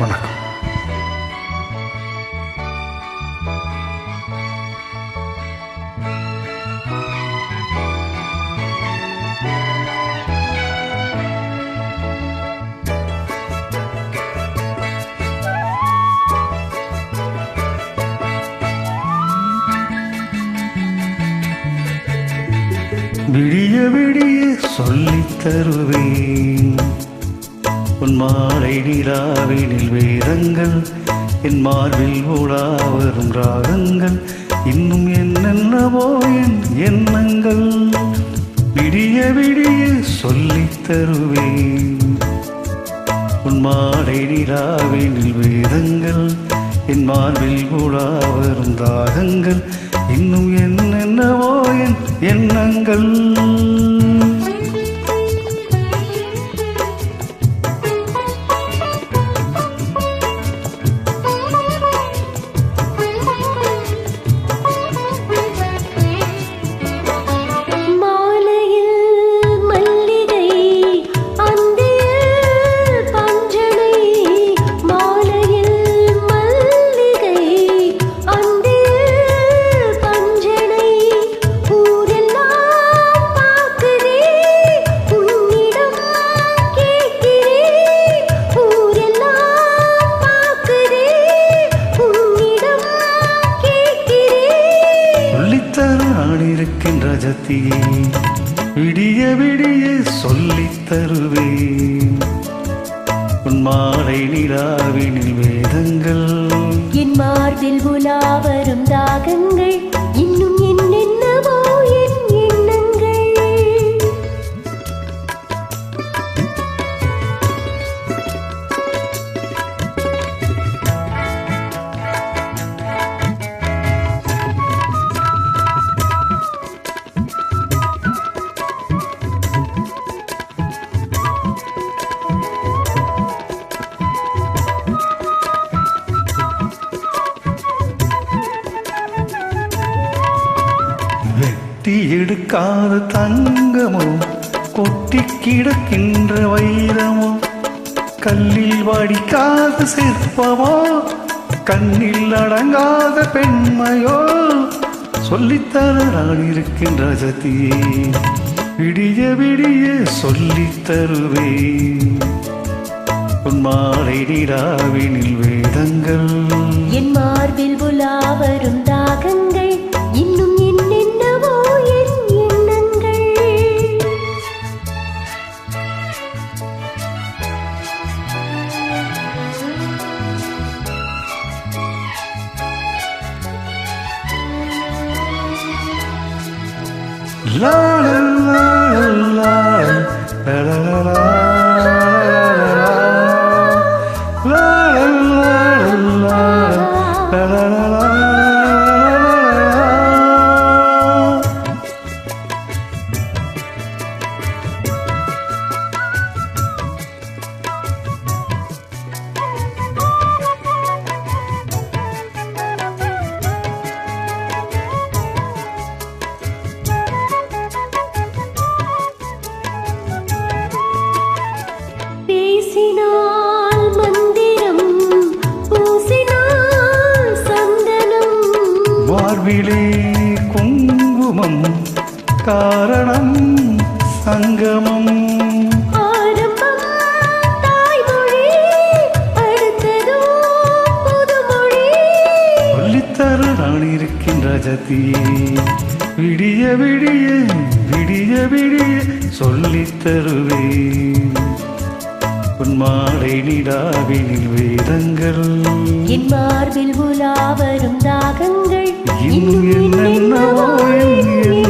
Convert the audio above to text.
வணக்கம். விடிய விடிய சொல்லித் தருவேன் உன் மாலை நிலாவினில் வேதங்கள், என் மார்பில் ஓடா வரும் ராகங்கள், இன்னும் என்னென்னவோ என் எண்ணங்கள். விடிய விடிய சொல்லித் தருவேன் உன் மாலை நிலாவினில் வேதங்கள், என் மார்பில் ஓடா வரும் ராகங்கள், இன்னும் என்னென்னவோ என் எண்ணங்கள். ரஜத்தியே விடிய விடிய சொல்லித் தருவேன் உன் மாலை நிலாவினில் வேதங்கள், என் மார்பில் உலா வரும் தாகங்கள், இன்னும் என்னென்னவோ என் எண்ணங்கள். வெட்டி எடுக்காத தங்கமோ, கொட்டி கிடக்கின்ற வைரமோ, கல்லில் வடிக்காத சிற்பமோ, கண்ணில் அடங்காத பெண்மையோ, சொல்லித்தர நான் இருக்கின்ற சத்தியே விடிய விடிய சொல்லித் தருவேன் உன் மாலை நிலாவினில் வேதங்கள், என் மார்பில் உலா வரும் தாகங்கள், இன்னும் என்னென்னவோ என் எண்ணங்கள். லா லா லா லா லா லா லா. பேசினால் மந்திரம், பூசினால் சந்தனம், மார்பிலே குங்குமம், காரணம் சங்கமம். ஆரம்பம் தாய்மொழி, அடுத்ததோ புதுமொழி. சொல்லித்தர நான் இருக்கின்ற ஜத்தியே விடிய விடிய விடிய விடிய சொல்லித் தருவேன் உன் மாலை நிலாவினில் வேதங்கள், என் மார்பில் உலா வரும் தாகங்கள், இன்னும் என்னென்னவோ என்